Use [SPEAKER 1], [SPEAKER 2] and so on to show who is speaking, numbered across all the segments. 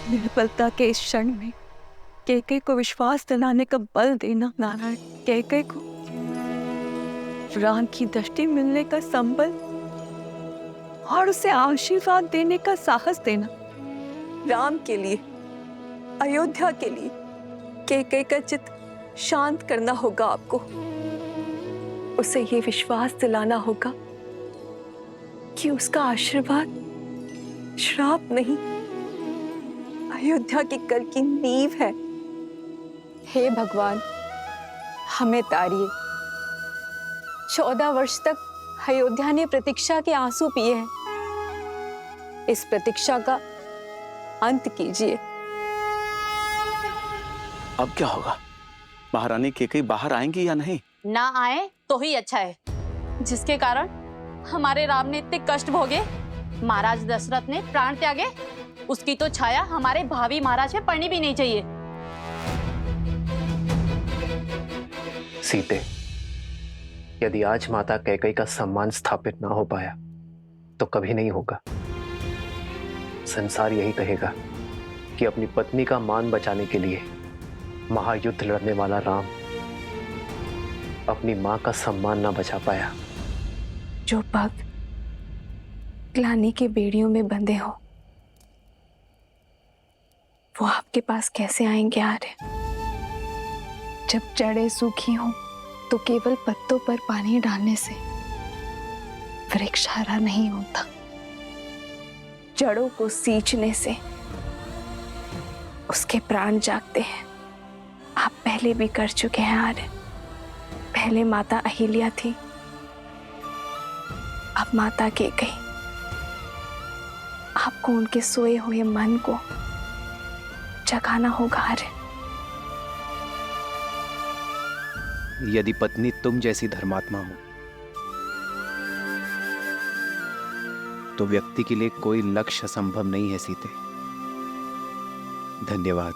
[SPEAKER 1] निर्बलता के इस क्षण में कैकेयी को विश्वास दिलाने का बल देना नारायण, कैकेयी को राम की दृष्टि मिलने का संबल और उसे आशीर्वाद देने का साहस देना। राम के लिए, अयोध्या के लिए कैकेयी का चित्त शांत करना होगा आपको। उसे ये विश्वास दिलाना होगा कि उसका आशीर्वाद श्राप नहीं, अयोध्या की कर की नींव है।
[SPEAKER 2] हे भगवान, हमें तारिए। 14 वर्ष तक अयोध्या ने प्रतीक्षा के आंसू पिए हैं। इस प्रतीक्षा का अंत कीजिए।
[SPEAKER 3] अब क्या होगा? महारानी कैकेयी बाहर आएंगी या नहीं?
[SPEAKER 4] ना आए तो ही अच्छा है, जिसके कारण हमारे राम ने इतने कष्ट भोगे, महाराज दशरथ ने प्राण त्यागे, उसकी तो छाया हमारे भावी महाराज पे पड़नी भी नहीं चाहिए।
[SPEAKER 5] सीते, यदि आज माता कैकेयी का सम्मान स्थापित ना हो पाया तो कभी नहीं होगा। संसार यही कहेगा कि अपनी पत्नी का मान बचाने के लिए महायुद्ध लड़ने वाला राम अपनी मां का सम्मान ना बचा पाया।
[SPEAKER 2] जो भक्त ग्लानि के बेड़ियों में बंधे हो, वो आपके पास कैसे आएंगे आर्य? जब जड़ें सूखी हों तो केवल पत्तों पर पानी डालने से वृक्ष हरा नहीं होता। जड़ों को सींचने से उसके प्राण जागते हैं। आप पहले भी कर चुके हैं आर्य। पहले माता अहिल्या थी, अब माता कैकेयी। आपको उनके सोए हुए मन को जगाना होगा आर्य।
[SPEAKER 6] यदि पत्नी तुम जैसी धर्मात्मा हो तो व्यक्ति के लिए कोई लक्ष्य असंभव नहीं है सीते। धन्यवाद।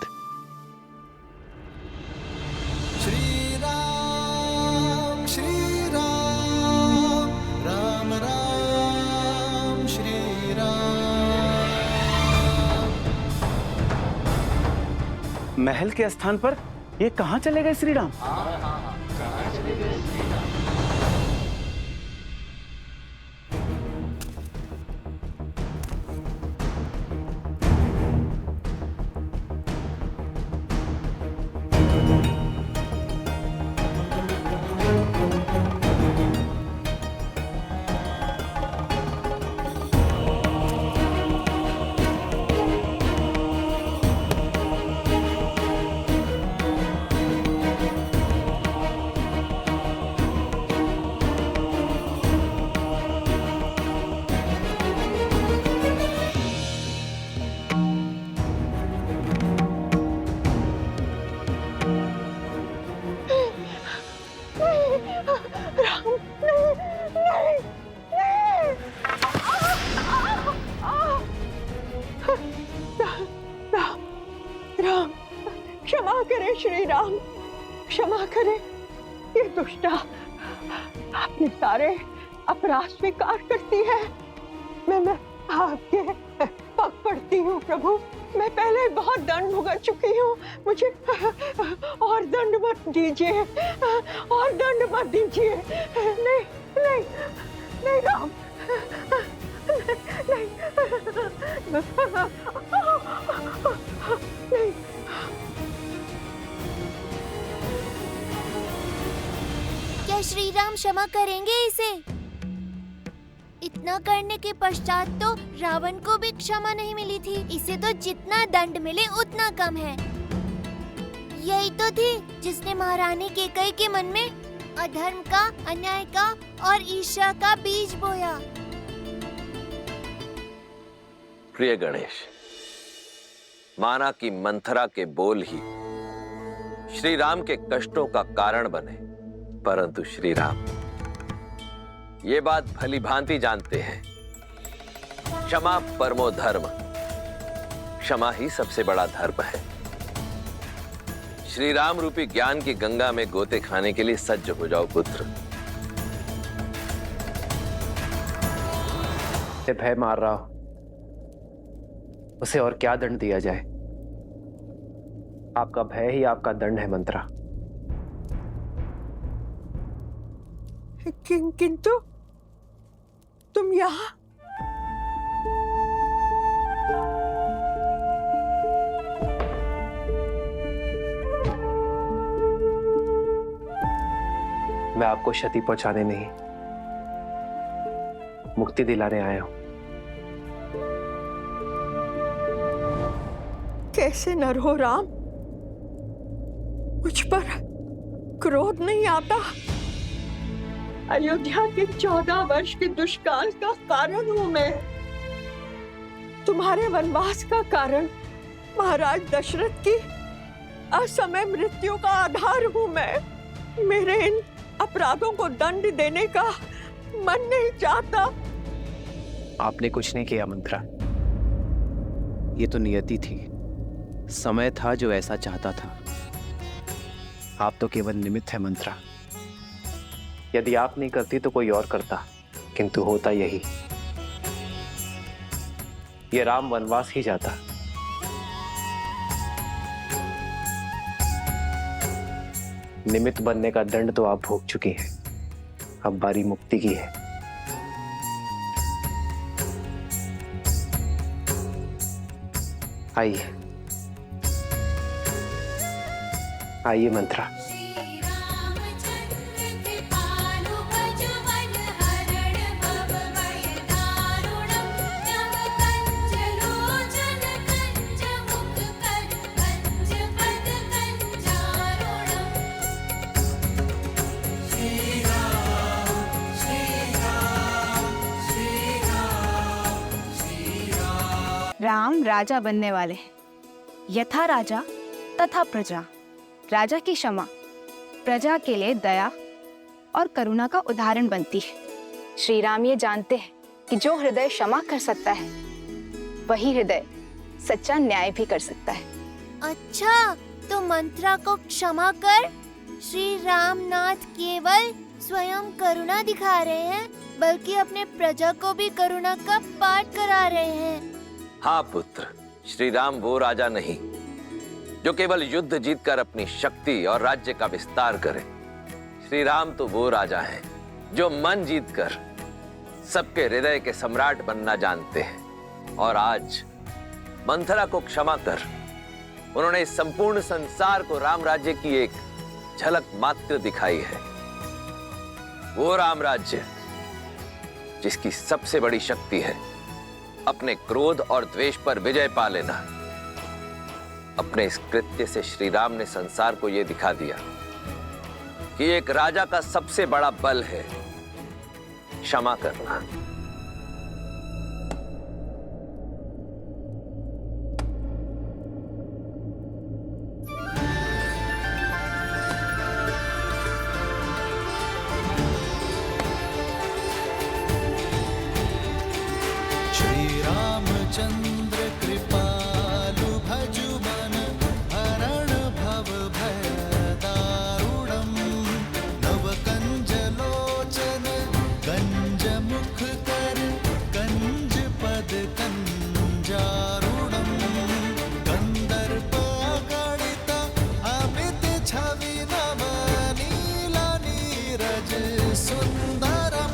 [SPEAKER 7] श्री राम राम राम श्री राम।
[SPEAKER 3] महल के स्थान पर ये कहाँ चले गए श्री राम?
[SPEAKER 1] राम, क्षमा करें श्री राम, क्षमा करें। ये दुष्टा अपने सारे अपराध स्वीकार करती है। मैं आपके पग पड़ती हूँ प्रभु। मैं पहले बहुत दंड भुगत चुकी हूँ, मुझे और दंड मत दीजिए, और दंड मत दीजिए। नहीं नहीं नहीं राम, नहीं नहीं।
[SPEAKER 8] क्या श्री राम क्षमा करेंगे इसे? इतना करने के पश्चात तो रावण को भी क्षमा नहीं मिली थी। इसे तो जितना दंड मिले उतना कम है। यही तो थी जिसने महारानी कैकेयी के मन में अधर्म का, अन्याय का और ईर्ष्या का बीज बोया।
[SPEAKER 9] प्रिय गणेश, माना कि मंथरा के बोल ही श्री राम के कष्टों का कारण बने, परंतु श्री राम ये बात भली भांति जानते हैं, क्षमा परमो धर्म, क्षमा ही सबसे बड़ा धर्म है। श्री राम रूपी ज्ञान की गंगा में गोते खाने के लिए सज्ज हो जाओ पुत्र।
[SPEAKER 5] भय मार रहा हो, उसे और क्या दंड दिया जाए? आपका भय ही आपका दंड है मंत्रा।
[SPEAKER 1] किंतु तुम यहाँ?
[SPEAKER 5] मैं आपको क्षति पहुंचाने नहीं, मुक्ति दिलाने आया हूं।
[SPEAKER 1] कैसे न रो राम, मुझ पर क्रोध नहीं आता? अयोध्या के 14 वर्ष के दुष्काल का कारण हूं मैं। तुम्हारे वनवास का कारण महाराज दशरथ की असमय मृत्यु का आधार हूं मैं। मेरे इन अपराधों को दंड देने का मन नहीं चाहता।
[SPEAKER 5] आपने कुछ नहीं किया मंत्रा।
[SPEAKER 6] ये तो नियति थी, समय था जो ऐसा चाहता था। आप तो केवल निमित्त है मंत्रा।
[SPEAKER 5] यदि आप नहीं करती तो कोई और करता, किंतु होता यही। ये राम वनवास ही जाता। निमित्त बनने का दंड तो आप भोग चुकी हैं, अब बारी मुक्ति की है। आइए आइए मंत्रा।
[SPEAKER 2] राम राजा बनने वाले हैं। यथा राजा तथा प्रजा। राजा की क्षमा प्रजा के लिए दया और करुणा का उदाहरण बनती है। श्री राम ये जानते हैं कि जो हृदय क्षमा कर सकता है वही हृदय सच्चा न्याय भी कर सकता है।
[SPEAKER 8] अच्छा, तो मंत्रा को क्षमा कर श्री रामनाथ केवल स्वयं करुणा दिखा रहे हैं, बल्कि अपने प्रजा को भी करुणा का पाठ करा रहे हैं।
[SPEAKER 9] हाँ पुत्र, श्री राम वो राजा नहीं जो केवल युद्ध जीतकर अपनी शक्ति और राज्य का विस्तार करे। श्री राम तो वो राजा हैं जो मन जीतकर सबके हृदय के सम्राट बनना जानते हैं। और आज मंथरा को क्षमा कर उन्होंने इस संपूर्ण संसार को राम राज्य की एक झलक मात्र दिखाई है। वो राम राज्य जिसकी सबसे बड़ी शक्ति है अपने क्रोध और द्वेष पर विजय पा लेना। अपने इस कृत्य से श्री राम ने संसार को यह दिखा दिया कि एक राजा का सबसे बड़ा बल है क्षमा करना।
[SPEAKER 7] श्री रामचंद्र कृपालु भजु मन हरण भव भय दारुणम नव कंज लोचन कंज मुख कर कंज पद कंजारुणम कंदर्प गणित अमित छवि नव नीला नीरज सुंदरम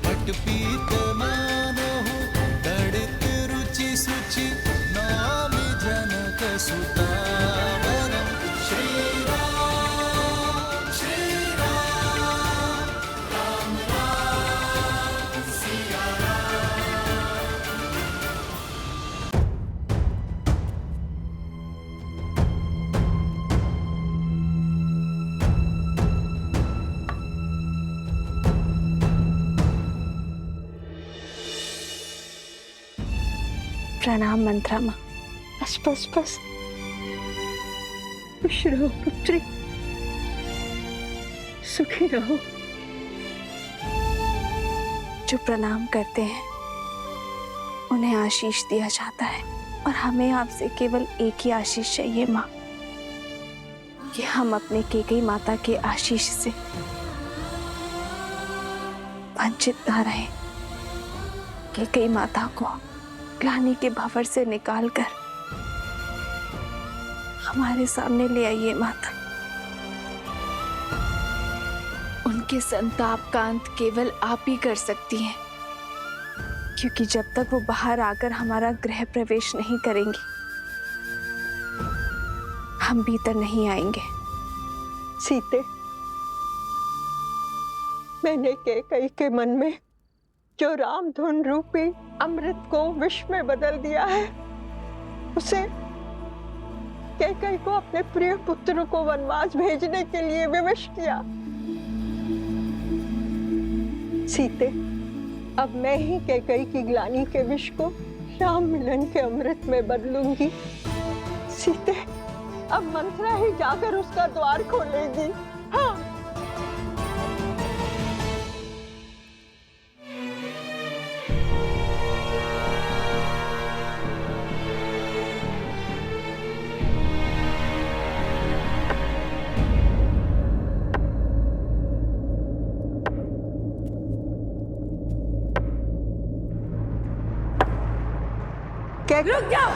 [SPEAKER 7] पटपीत मानहु दड़ित रुचि सुचि नामि जनक सुतावरम। श्री राम राम राम सिया राम।
[SPEAKER 2] प्रणाम मंत्रा माँ। बस बस बस।
[SPEAKER 1] खुश रहो पुत्री, सुखी रहो।
[SPEAKER 2] जो प्रणाम करते हैं उन्हें आशीष दिया जाता है, और हमें आपसे केवल एक ही आशीष चाहिए माँ, कि हम अपने केकई माता के आशीष से वंचित न रहें। केकई माता को ग्लानि के भंवर से निकालकर हमारे सामने ले आइए माता। उनके संताप का अंत केवल आप ही कर सकती हैं, क्योंकि जब तक वो बाहर आकर हमारा गृह प्रवेश नहीं करेंगी, हम भीतर नहीं आएंगे।
[SPEAKER 10] सीते, मैंने कैकई के मन में जो रामधुन रूपी अमृत को विष में बदल दिया है, उसे कैकई को अपने प्रिय पुत्र को वनवास भेजने के लिए विवश किया। सीते, अब मैं ही कैकई की ग्लानि के विष को राम मिलन के अमृत में बदलूंगी। सीते, अब मंथरा ही जाकर उसका द्वार खोलेगी। हाँ। रुक जाओ।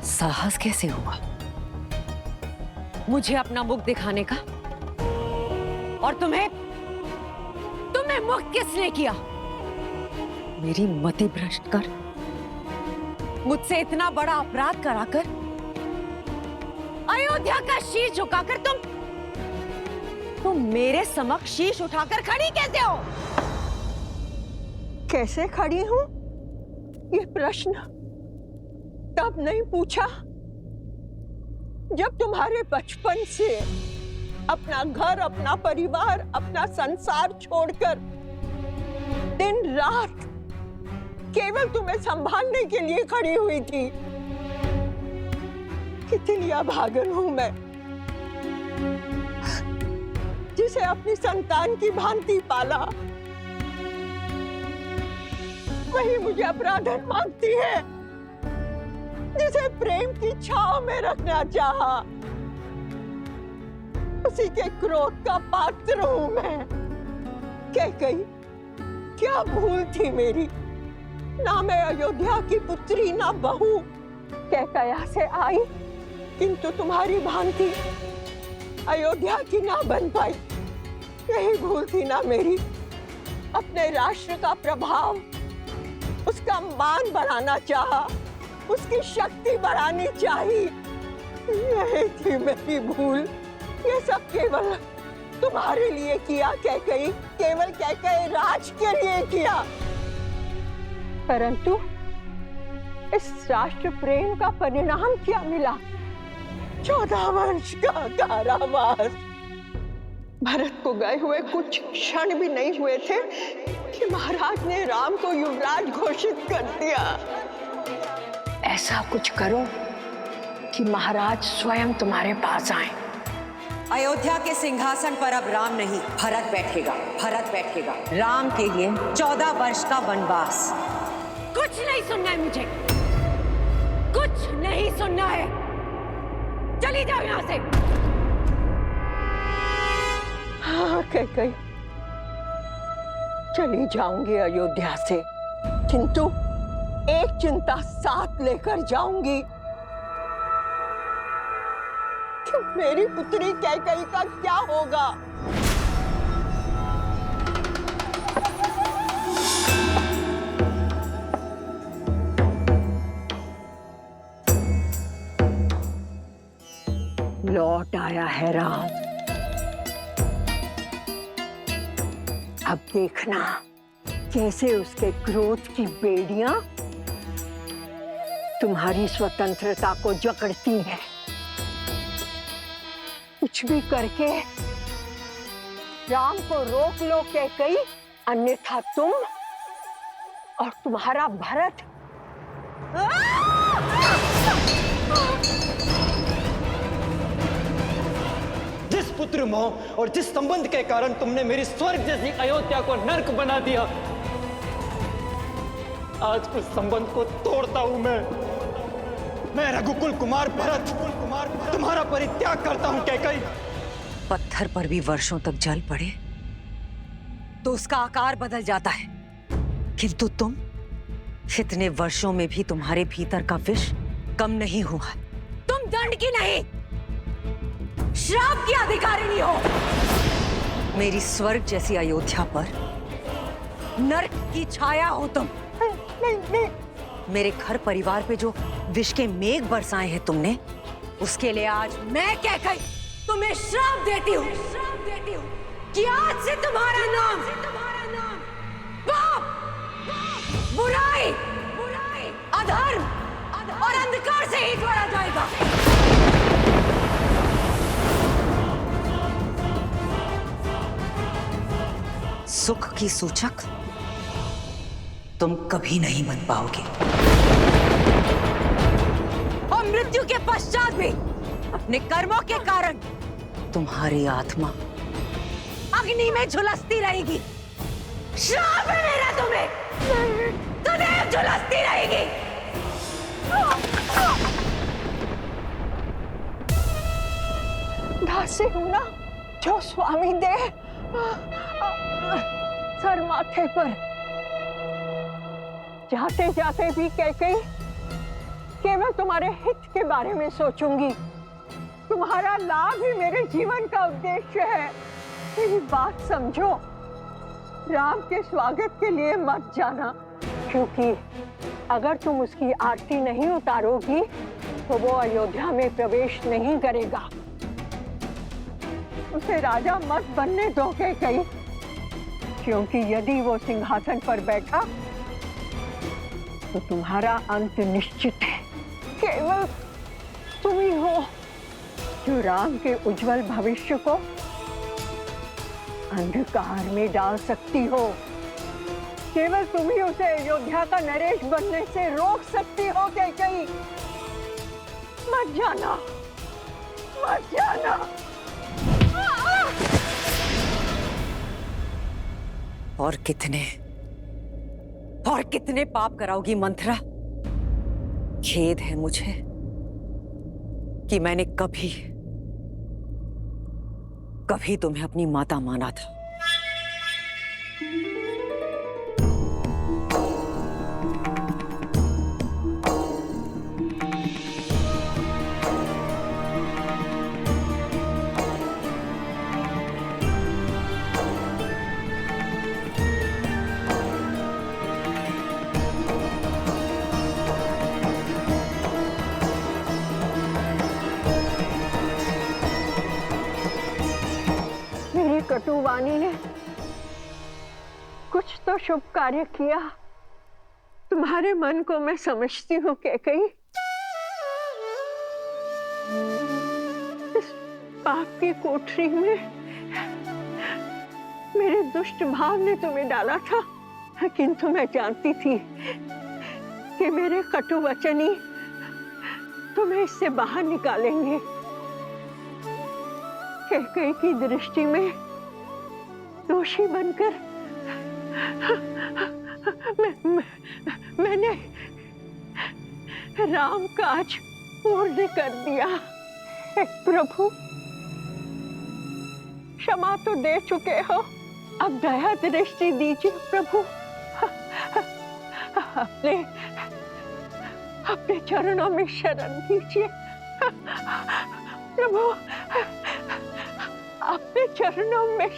[SPEAKER 11] साहस कैसे हुआ मुझे अपना मुख दिखाने का? और तुम्हें मुक्त किसने किया? मेरी मति भ्रष्ट कर, मुझसे इतना बड़ा अपराध कराकर, अयोध्या का शीश झुकाकर तुम मेरे समक्ष शीश उठाकर खड़ी कैसे हो?
[SPEAKER 10] कैसे खड़ी हूं? ये प्रश्न तब नहीं पूछा जब तुम्हारे बचपन से अपना घर, अपना परिवार, अपना संसार छोड़कर दिन रात केवल तुम्हें संभालने के लिए खड़ी हुई थी। कितनी अभागन हूं मैं, जिसे अपनी संतान की भांति पाला, वही मुझे अपराधन मांगती है, जिसे प्रेम की छांव में रखना चाहा, उसी के क्रोध का पात्र हूं मैं। कैकई, क्या भूल थी मेरी? ना मैं अयोध्या की पुत्री, ना बहू। कैकया से आई, किंतु तुम्हारी भांति अयोध्या की ना बन पाई। यही भूल थी ना मेरी। अपने राष्ट्र का प्रभाव, उसका मान बढ़ाना चाहा, उसकी शक्ति बढ़ानी चाहिए। यही थी मेरी भूल। ये सब केवल तुम्हारे लिए किया कैकई, केवल कैकई राज के लिए किया। परंतु इस राष्ट्र प्रेम का परिणाम क्या मिला? 14 वर्ष का कारावास। भरत को गए हुए कुछ क्षण भी नहीं हुए थे कि महाराज ने राम को युवराज घोषित कर दिया।
[SPEAKER 12] ऐसा कुछ करो कि महाराज स्वयं तुम्हारे पास आए।
[SPEAKER 11] अयोध्या के सिंहासन पर अब राम नहीं, भरत बैठेगा। भरत बैठेगा। राम के लिए 14 वर्ष का वनवास। कुछ नहीं सुनना है मुझे, कुछ नहीं सुनना है। चली जाओ यहाँ से।
[SPEAKER 10] हाँ कैकई, चली जाऊंगी अयोध्या से, किंतु एक चिंता साथ लेकर जाऊंगी कि मेरी पुत्री कैकई का क्या होगा। लौट आया है राम। अब देखना कैसे उसके क्रोध की बेड़ियां तुम्हारी स्वतंत्रता को जकड़ती हैं। कुछ भी करके राम को रोक लो कैकई, अन्यथा तुम और तुम्हारा भरत।
[SPEAKER 13] जिस पुत्र मोह और जिस संबंध के कारण तुमने मेरी स्वर्ग जैसी अयोध्या को नर्क बना दिया, आज उस संबंध को तोड़ता हूं मैं रघुकुल कुमार भरत तुम्हारा परित्याग करता हूं कैकई।
[SPEAKER 11] पत्थर पर भी वर्षों तक जल पड़े तो उसका आकार बदल जाता है, किंतु तुम, इतने वर्षों में भी तुम्हारे भीतर का विष कम नहीं हुआ। तुम दंड की नहीं, श्राप की अधिकारिणी हो। मेरी स्वर्ग जैसी अयोध्या पर नरक की छाया हो तुम। नहीं। मेरे घर परिवार पे जो विष के मेघ बरसाए हैं तुमने, उसके लिए आज मैं कैकई तुम्हें श्राप देती हूँ कि आज से तुम्हारा नाम पाप, बुराई, अधर्म और अंधकार से ही जोड़ा जाएगा। सुख की सूचक तुम कभी नहीं बन पाओगे, और मृत्यु के पश्चात भी अपने कर्मों के कारण तुम्हारी आत्मा अग्नि में झुलसती रहेगी। श्राप है मेरा तुम्हें, सदैव झुलसती रहेगी।
[SPEAKER 10] दासी हूं ना, जो स्वामी दे सर माथे पर। जाते जाते भी कैकेयी केवल तुम्हारे हित के बारे में सोचूंगी। तुम्हारा लाभ ही मेरे जीवन का उद्देश्य है। मेरी बात समझो, राम के स्वागत के लिए मत जाना, क्योंकि अगर तुम उसकी आरती नहीं उतारोगी तो वो अयोध्या में प्रवेश नहीं करेगा। उसे राजा मत बनने दो कैकेयी, क्योंकि यदि वो सिंहासन पर बैठा तो तुम्हारा अंत निश्चित है। केवल तुम ही हो जो राम के उज्जवल भविष्य को अंधकार में डाल सकती हो। केवल तुम ही उसे अयोध्या का नरेश बनने से रोक सकती हो कैकेयी। मत जाना, मत जाना।
[SPEAKER 11] और कितने पाप कराओगी मंथरा? खेद है मुझे कि मैंने कभी तुम्हें अपनी माता माना था।
[SPEAKER 10] कटुवाणी ने कुछ तो शुभ कार्य किया। तुम्हारे मन को मैं समझती हूँ कैकेयी। इस पाप की कोठरी में मेरे दुष्ट भाव ने तुम्हें डाला था, किंतु मैं जानती थी कि मेरे कटु वचन ही तुम्हें इससे बाहर निकालेंगे। कैकेयी की दृष्टि में दोषी बनकर मैंने राम काज पूर्ण कर दिया। हे प्रभु, क्षमा तो दे चुके हो, अब दया दृष्टि दीजिए प्रभु। अपने चरणों में शरण दीजिए प्रभु, अपने चरणों में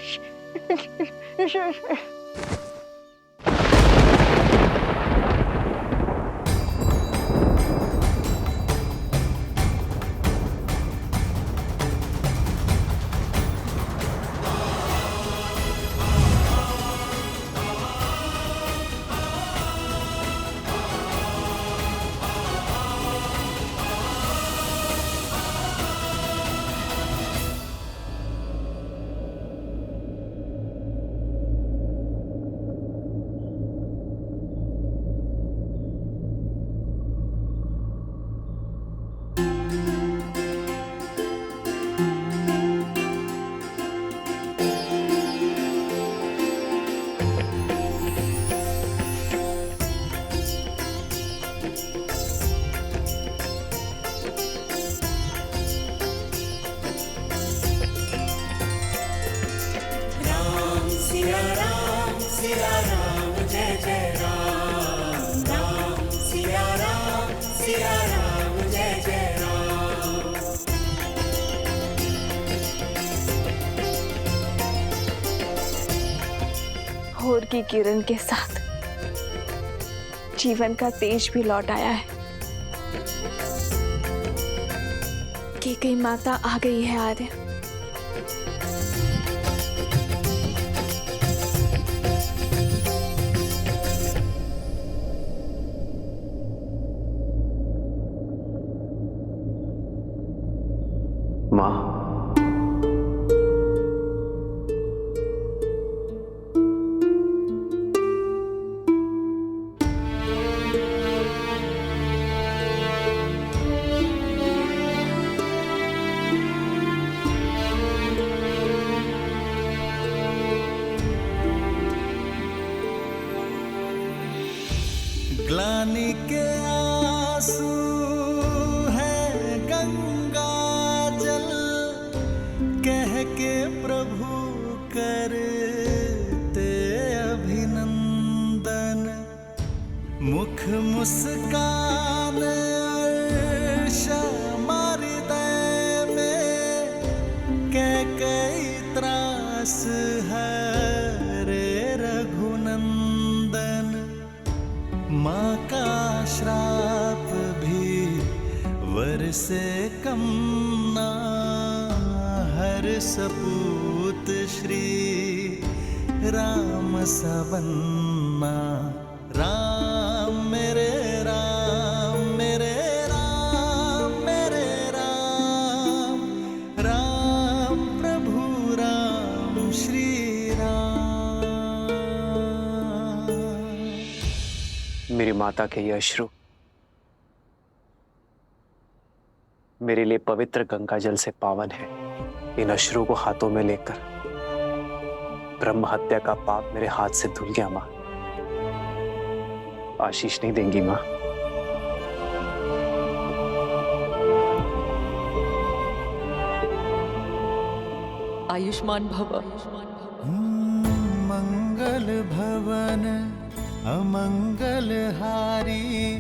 [SPEAKER 2] भोर की किरण के साथ जीवन का तेज भी लौट आया है। कैकेयी माता आ गई है आर्य।
[SPEAKER 5] माँ,
[SPEAKER 7] ग्लानि के आंसू है गंगा जल, कह के प्रभु करते अभिनंदन। मुख मुस्कान हृदय में, कैकेयी त्रास हरे रघुनंदन। माँ का श्राप भी वर से कम ना, हर सपूत श्री राम सबन्ना। राम मेरे राम, मेरे राम, मेरे राम, राम प्रभु राम श्री राम।
[SPEAKER 5] मेरी माता के ये अश्रु मेरे लिए पवित्र गंगा जल से पावन है। इन अश्रु को हाथों में लेकर ब्रह्म हत्या का पाप मेरे हाथ से धुल गया। माँ, आशीष नहीं देंगी माँ?
[SPEAKER 1] आयुष्मान भव।
[SPEAKER 7] मंगल भवन अमंगल हारी,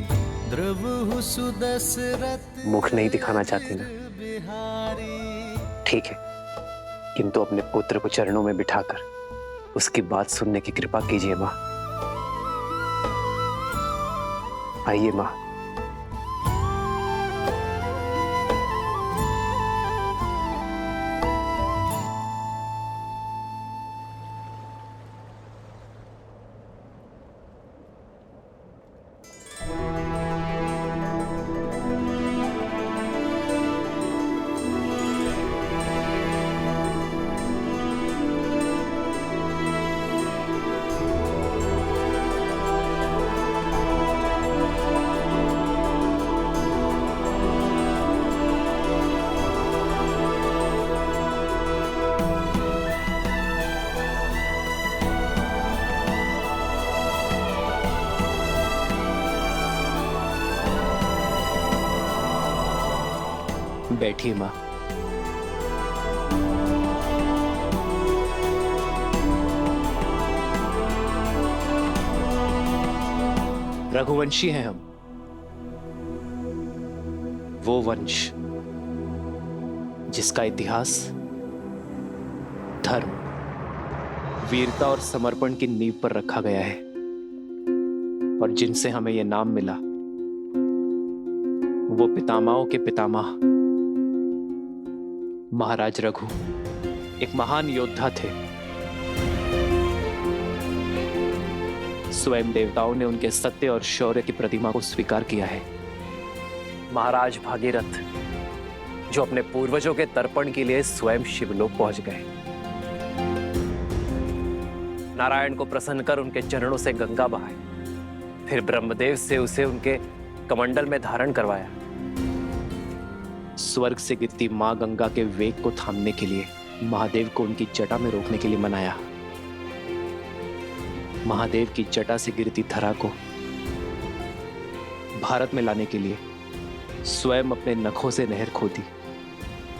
[SPEAKER 7] द्रवहु सुदशरथ।
[SPEAKER 5] मुख नहीं दिखाना चाहती ना? ठीक है, किंतु अपने पुत्र को चरणों में बिठाकर उसकी बात सुनने की कृपा कीजिए माँ। आइए माँ।
[SPEAKER 6] बैठिए माँ। रघुवंशी हैं हम, वो वंश जिसका इतिहास धर्म, वीरता और समर्पण की नींव पर रखा गया है, और जिनसे हमें यह नाम मिला वो पितामहों के पितामह महाराज रघु एक महान योद्धा थे। स्वयं देवताओं ने उनके सत्य और शौर्य की प्रतिमा को स्वीकार किया है।
[SPEAKER 5] महाराज भागीरथ जो अपने पूर्वजों के तर्पण के लिए स्वयं शिवलोक पहुंच गए, नारायण को प्रसन्न कर उनके चरणों से गंगा बहाई, फिर ब्रह्मदेव से उसे उनके कमंडल में धारण करवाया।
[SPEAKER 6] स्वर्ग से गिरती मां गंगा के वेग को थामने के लिए महादेव को उनकी जटा में रोकने के लिए मनाया। महादेव की जटा से गिरती धरा को भारत में लाने के लिए स्वयं अपने नखों से नहर खोदी,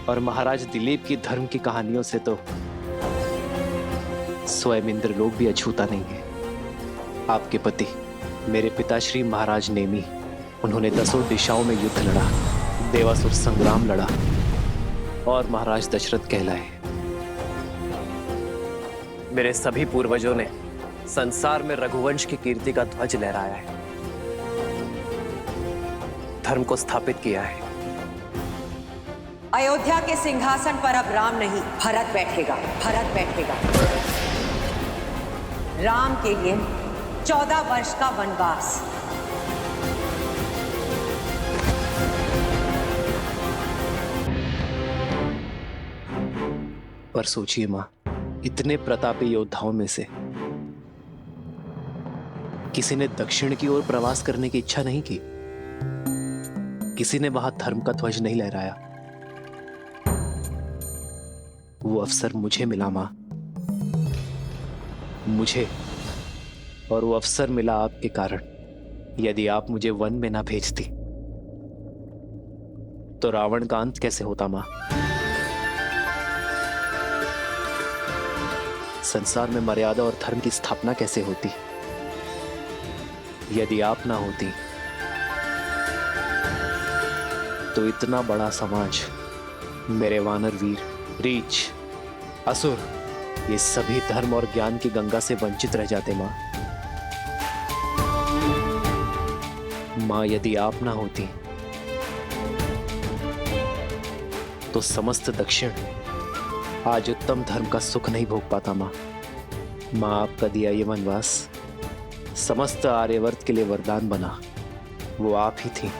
[SPEAKER 6] और महाराज दिलीप की धर्म की कहानियों से तो स्वयं इंद्रलोक भी अछूता नहीं है। आपके पति मेरे पिताश्री महाराज नेमी, उन्होंने 10 दिशाओं में युद्ध लड़ा, देवासुर संग्राम लड़ा और महाराज दशरथ कहलाए।
[SPEAKER 5] मेरे सभी पूर्वजों ने संसार में रघुवंश की कीर्ति का ध्वज लहराया है, धर्म को स्थापित किया है।
[SPEAKER 11] अयोध्या के सिंहासन पर अब राम नहीं, भरत बैठेगा। भरत बैठेगा। राम के लिए 14 वर्ष का वनवास।
[SPEAKER 6] पर सोचिए मां, इतने प्रतापी योद्धाओं में से किसी ने दक्षिण की ओर प्रवास करने की इच्छा नहीं की, किसी ने वहां धर्म का ध्वज नहीं लहराया। वो अवसर मुझे मिला मां, मुझे, और वो अवसर मिला आपके कारण। यदि आप मुझे वन में ना भेजती तो रावण का अंत कैसे होता मां? संसार में मर्यादा और धर्म की स्थापना कैसे होती यदि आप ना होती? तो इतना बड़ा समाज, मेरे वानर वीर, रीछ, असुर, ये सभी धर्म और ज्ञान की गंगा से वंचित रह जाते मां। मां, यदि आप ना होती तो समस्त दक्षिण आज उत्तम धर्म का सुख नहीं भोग पाता मां। मां, आपका दिया ये वनवास समस्त आर्यवर्त के लिए वरदान बना। वो आप ही थी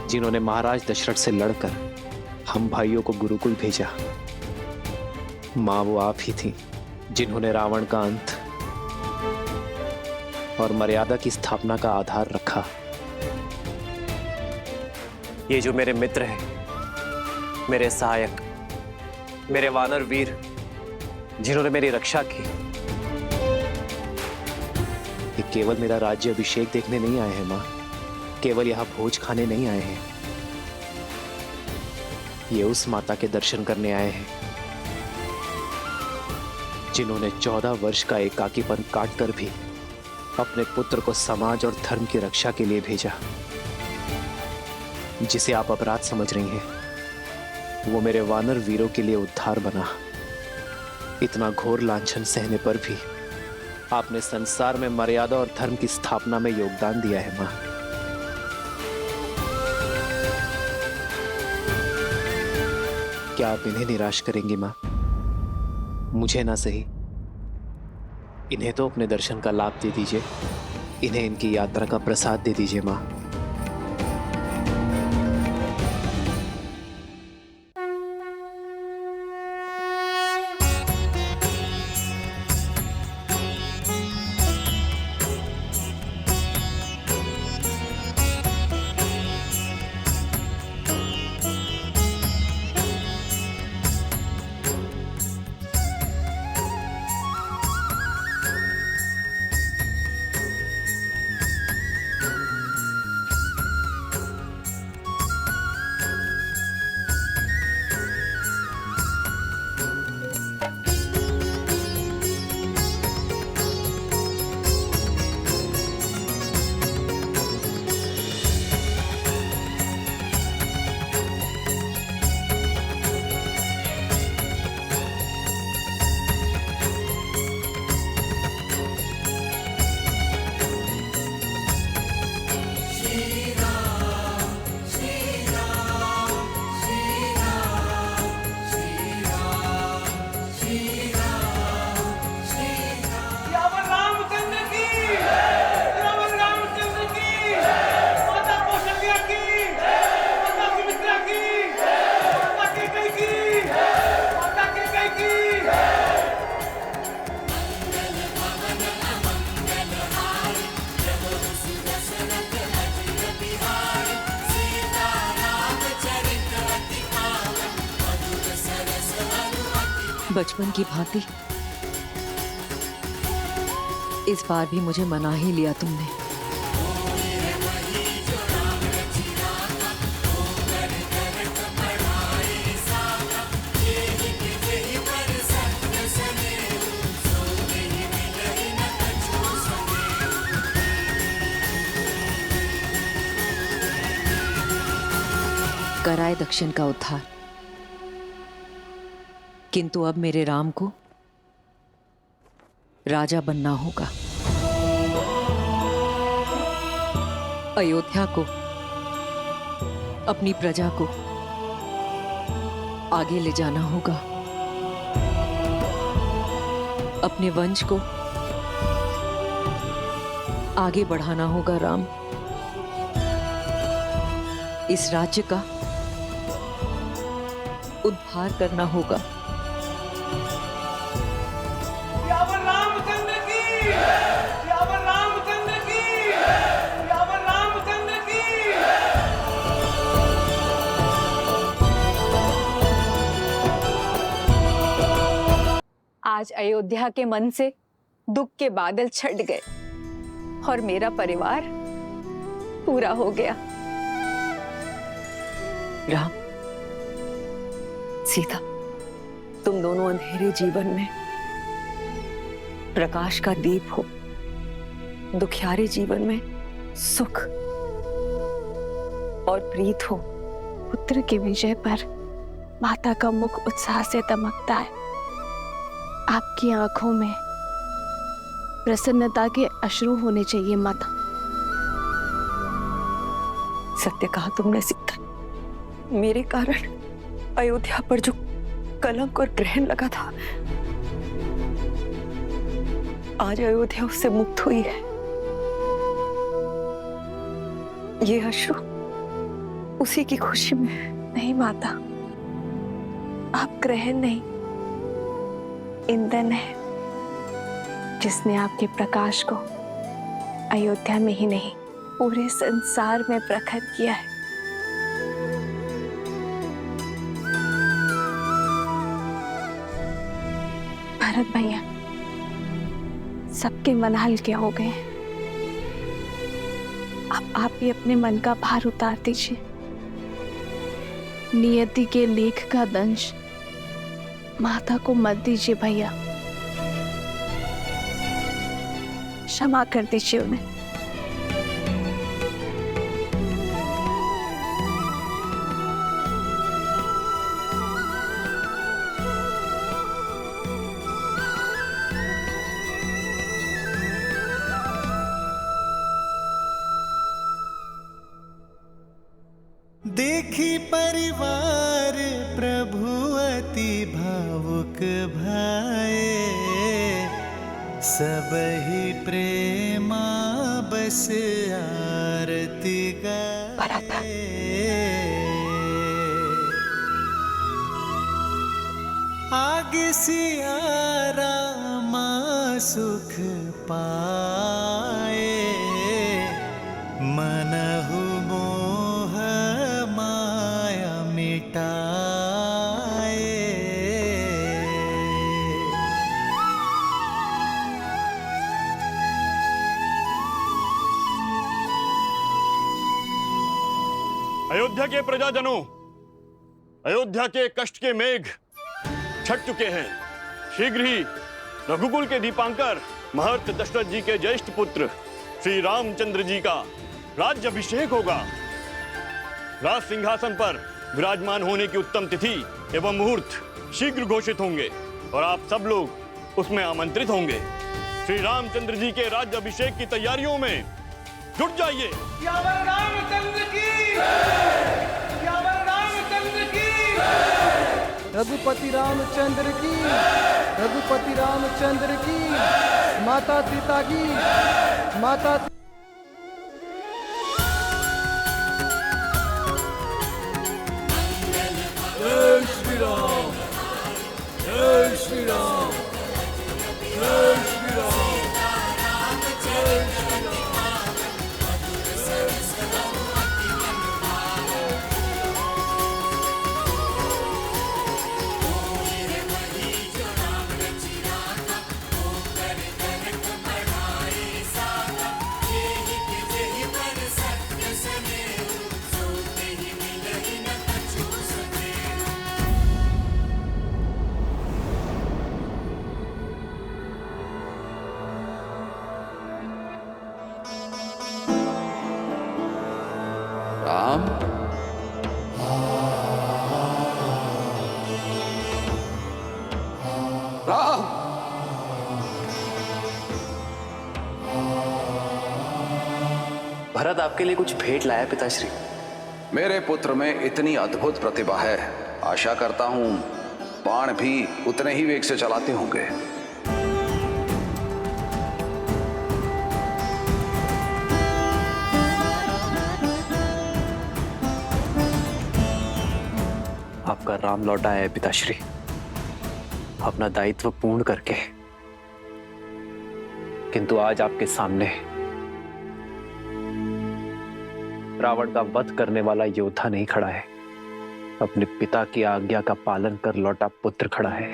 [SPEAKER 6] जिन्होंने महाराज दशरथ से लड़कर हम भाइयों को गुरुकुल भेजा। मां, वो आप ही थी जिन्होंने रावण का अंत और मर्यादा की स्थापना का आधार रखा। ये जो मेरे मित्र हैं, मेरे सहायक, मेरे वानर वीर, जिन्होंने मेरी रक्षा की, ये केवल मेरा राज्य अभिषेक देखने नहीं आए हैं मां, केवल यहां भोज खाने नहीं आए हैं। ये उस माता के दर्शन करने आए हैं जिन्होंने 14 वर्ष का एकाकीपन काटकर भी अपने पुत्र को समाज और धर्म की रक्षा के लिए भेजा। जिसे आप अपराध समझ रही हैं, वो मेरे वानर वीरों के लिए उद्धार बना। इतना घोर लांछन सहने पर भी आपने संसार में मर्यादा और धर्म की स्थापना में योगदान दिया है मां। क्या आप इन्हें निराश करेंगी मां? मुझे ना सही, इन्हें तो अपने दर्शन का लाभ दे दीजिए, इन्हें इनकी यात्रा का प्रसाद दे दीजिए मां।
[SPEAKER 14] बचपन की भांति इस बार भी मुझे मना ही लिया तुमने। कराए दक्षिण का उद्धार, किंतु अब मेरे राम को राजा बनना होगा। अयोध्या को, अपनी प्रजा को आगे ले जाना होगा। अपने वंश को आगे बढ़ाना होगा राम। इस राज्य का उद्धार करना होगा।
[SPEAKER 1] आज अयोध्या के मन से दुख के बादल छट गए और मेरा परिवार पूरा हो गया।
[SPEAKER 14] राम, सीता, तुम दोनों अंधेरे जीवन में प्रकाश का दीप हो, दुखियारे जीवन में सुख और प्रीत हो।
[SPEAKER 2] पुत्र की विजय पर माता का मुख उत्साह से दमकता है। आपकी आंखों में प्रसन्नता के अश्रु होने चाहिए माता।
[SPEAKER 14] सत्य कहा तुमने सीता। मेरे कारण अयोध्या पर जो कलंक और ग्रहण लगा था, आज अयोध्या उससे मुक्त हुई है। ये अश्रु उसी की खुशी में।
[SPEAKER 2] नहीं माता, आप ग्रहण नहीं, ईंधन है जिसने आपके प्रकाश को अयोध्या में ही नहीं पूरे संसार में प्रखर किया है। भरत भैया, सबके मन हल्के हो गए हैं। अब आप भी अपने मन का भार उतार दीजिए। नियति के लेख का दंश माता को मत दीजिए भैया। क्षमा कर दीजिए उन्हें।
[SPEAKER 7] देखी परिवार प्रभु अति भावुक भाए, सब ही प्रेमा बस आरती गाए। आगे सिया रामा सुख पाए, मनहु मोह माया मिटाए।
[SPEAKER 13] अयोध्या के प्रजाजनों, अयोध्या के कष्ट के मेघ छट चुके हैं। शीघ्र ही रघुकुल के दीपांकर महर्षि दशरथ जी के ज्येष्ठ पुत्र श्री रामचंद्र जी का राज्याभिषेक होगा। राज सिंहासन पर विराजमान होने की उत्तम तिथि एवं मुहूर्त शीघ्र घोषित होंगे और आप सब लोग उसमें आमंत्रित होंगे। श्री रामचंद्र जी के राज्याभिषेक की तैयारियों में जुट जाइए।
[SPEAKER 7] रामचंद्र की, रामचंद्र की,
[SPEAKER 15] रघुपति रामचंद्र की, रघुपति रामचंद्र की, माता सीता की, माता।
[SPEAKER 7] जय श्री राम, जय श्री राम, जय श्री राम, जय श्री राम।
[SPEAKER 3] राम, राम,
[SPEAKER 6] भरत आपके लिए कुछ भेंट लाया पिताश्री।
[SPEAKER 16] मेरे पुत्र में इतनी अद्भुत प्रतिभा है, आशा करता हूं बाण भी उतने ही वेग से चलाते होंगे।
[SPEAKER 6] आपका राम लौटा है पिताश्री, अपना दायित्व पूर्ण करके। किंतु आज आपके सामने रावण का वध करने वाला योद्धा नहीं खड़ा है, अपने पिता की आज्ञा का पालन कर लौटा पुत्र खड़ा है।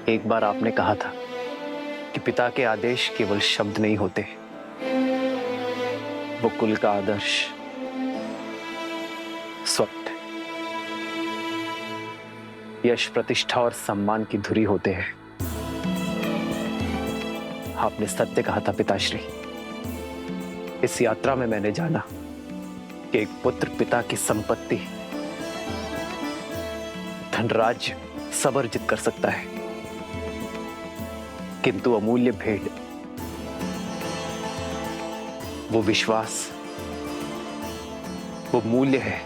[SPEAKER 6] एक बार आपने कहा था कि पिता के आदेश केवल शब्द नहीं होते, वो कुल का आदर्श स्वप्न, यश, प्रतिष्ठा और सम्मान की धुरी होते हैं। आपने सत्य कहा था पिताश्री। इस यात्रा में मैंने जाना कि एक पुत्र पिता की संपत्ति, धनराज्य सब अर्जित कर सकता है, किंतु अमूल्य भेंट, वो विश्वास, वो मूल्य है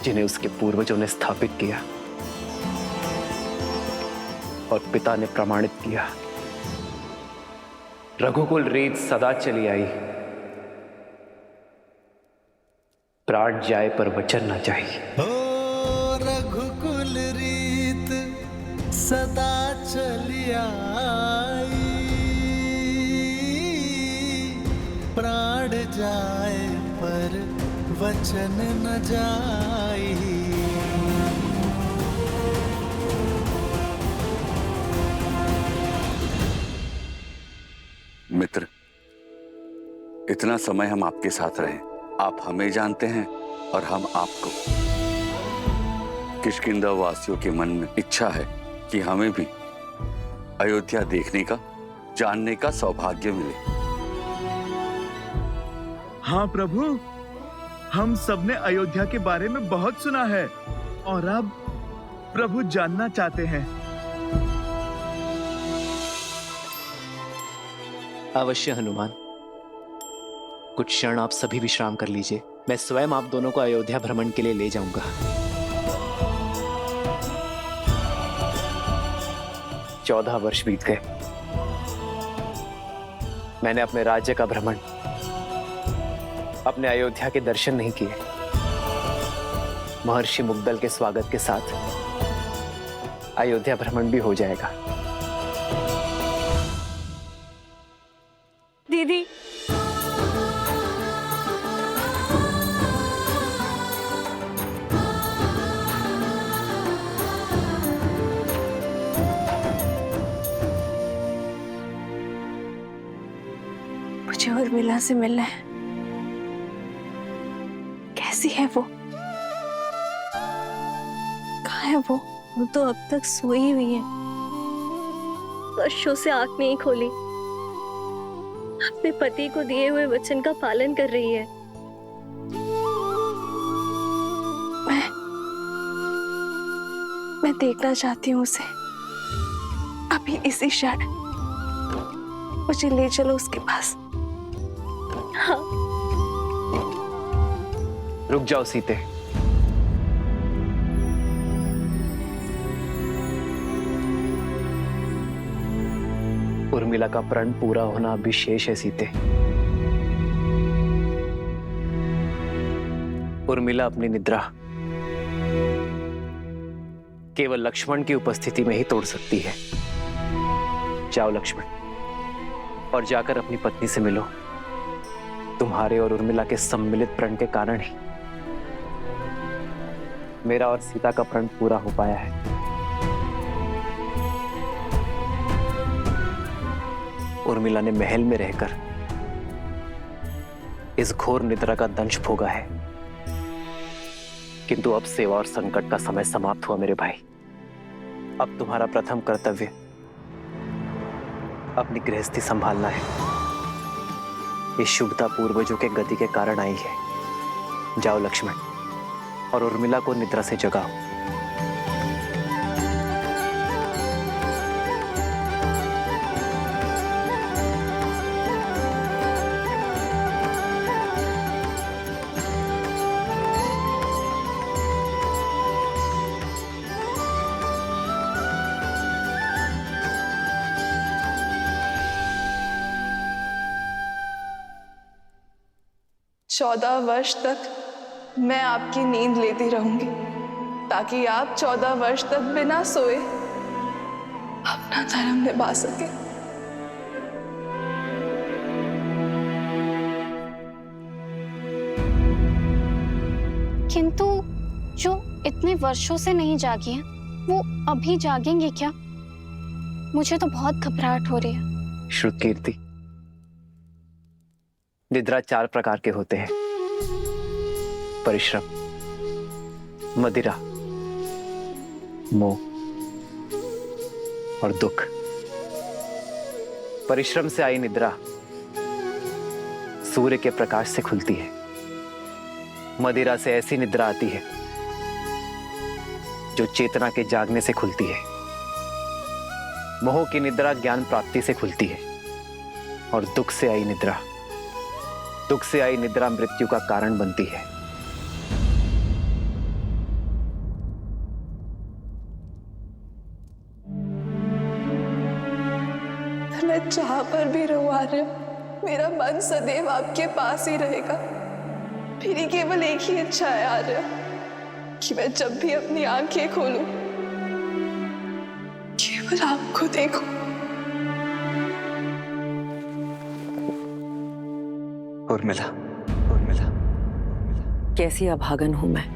[SPEAKER 6] जिन्हें उसके पूर्वजों ने स्थापित किया और पिता ने प्रमाणित किया। रघुकुल रीत सदा चली आई, प्राण जाए पर वचन न जाए।
[SPEAKER 17] ओ रघुकुल रीत सदा चली आई, प्राण जाए पर वचन न जाई।
[SPEAKER 3] मित्र, इतना समय हम आपके साथ रहे, आप हमें जानते हैं और हम आपको। किष्किंधा वासियों के मन में इच्छा है कि हमें भी अयोध्या देखने का, जानने का सौभाग्य मिले।
[SPEAKER 18] हाँ प्रभु, हम सबने अयोध्या के बारे में बहुत सुना है और अब प्रभु जानना चाहते हैं।
[SPEAKER 6] अवश्य हनुमान, कुछ क्षण आप सभी विश्राम कर लीजिए, मैं स्वयं आप दोनों को अयोध्या भ्रमण के लिए ले जाऊंगा। 14 वर्ष बीत गए, मैंने अपने राज्य का भ्रमण, अपने अयोध्या के दर्शन नहीं किए। महर्षि मुग्दल के स्वागत के साथ अयोध्या भ्रमण भी हो जाएगा।
[SPEAKER 1] दीदी,
[SPEAKER 2] मुझे उर्मिला से मिलना है। कैसी है वो? कहाँ है वो?
[SPEAKER 19] वो तो अब तक सोई हुई है, वर्षों से आंख नहीं खोली, अपने पति को दिए हुए वचन का पालन कर रही है।
[SPEAKER 2] मैं देखना चाहती हूँ उसे, अभी इसी क्षण। मुझे ले चलो उसके पास।
[SPEAKER 19] हाँ।
[SPEAKER 6] रुक जाओ सीते, उर्मिला का प्रण पूरा होना अभी शेष है सीते। उर्मिला अपनी निद्रा केवल लक्ष्मण की उपस्थिति में ही तोड़ सकती है। जाओ लक्ष्मण, और जाकर अपनी पत्नी से मिलो। तुम्हारे और उर्मिला के सम्मिलित प्रण के कारण ही मेरा और सीता का प्रण पूरा हो पाया है। उर्मिला ने महल में रहकर इस घोर निद्रा का दंश भोगा है, किंतु अब सेवा और संकट का समय समाप्त हुआ मेरे भाई। अब तुम्हारा प्रथम कर्तव्य अपनी गृहस्थी संभालना है। ये शुभता पूर्वजों के गति के कारण आई है। जाओ लक्ष्मण, और उर्मिला को निद्रा से जगाओ।
[SPEAKER 2] 14 वर्ष तक मैं आपकी नींद लेती रहूंगी ताकि आप 14 वर्ष तक बिना सोए अपना धर्म निभा सके।
[SPEAKER 19] किंतु जो इतने वर्षों से नहीं जागी हैं, वो अभी जागेंगे क्या? मुझे तो बहुत घबराहट हो रही है।
[SPEAKER 5] श्रुतकीर्ति, निद्रा 4 प्रकार के होते हैं: परिश्रम, मदिरा, मोह और दुख। परिश्रम से आई निद्रा सूर्य के प्रकाश से खुलती है। मदिरा से ऐसी निद्रा आती है जो चेतना के जागने से खुलती है। मोह की निद्रा ज्ञान प्राप्ति से खुलती है। और दुख से आई निद्रा मृत्यु का कारण बनती है।
[SPEAKER 2] मैं जहां पर भी रहूं आर्य, मेरा मन सदैव आपके पास ही रहेगा। मेरी केवल एक ही इच्छा है आर्य, कि मैं जब भी अपनी आंखें खोलूं केवल आपको देखूं।
[SPEAKER 20] उर्मिला, कैसी अभागन हूं मैं।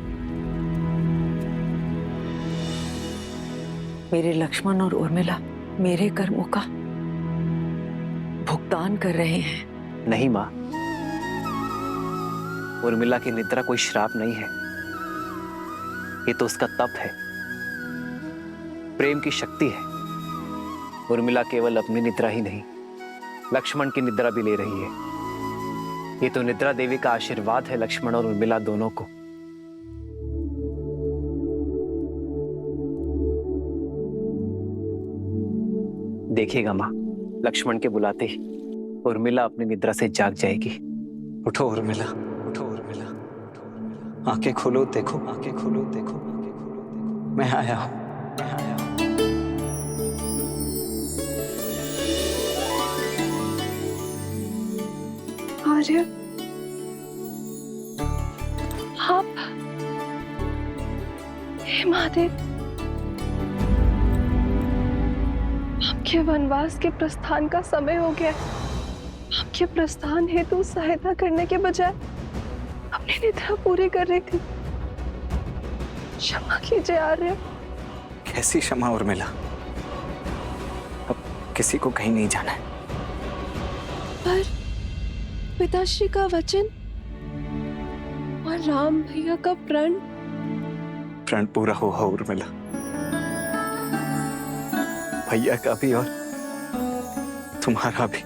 [SPEAKER 20] मेरे लक्ष्मण और उर्मिला मेरे कर्मों का भुगतान कर रहे हैं।
[SPEAKER 5] नहीं मां, उर्मिला की निद्रा कोई श्राप नहीं है। ये तो उसका तप है, प्रेम की शक्ति है। उर्मिला केवल अपनी निद्रा ही नहीं, लक्ष्मण की निद्रा भी ले रही है। ये तो निद्रा देवी का आशीर्वाद है लक्ष्मण और उर्मिला दोनों को। देखिएगा मां, लक्ष्मण के बुलाते ही उर्मिला अपनी निद्रा से जाग जाएगी।
[SPEAKER 20] उठो उर्मिला, आंखें खोलो, देखो, मैं आया हूं।
[SPEAKER 2] आर्य, आप, हे महादेव, आपके वनवास के प्रस्थान का समय हो गया। आपके प्रस्थान हेतु सहायता करने के बजाय अपनी निद्रा पूरी कर रही थी। क्षमा कीजिए आर्य।
[SPEAKER 20] कैसी क्षमा उर्मिला, अब किसी को कहीं नहीं जाना है।
[SPEAKER 2] पर पिताश्री का वचन और राम भैया का प्रण
[SPEAKER 20] पूरा हुआ उर्मिला। भैया का भी और तुम्हारा भी।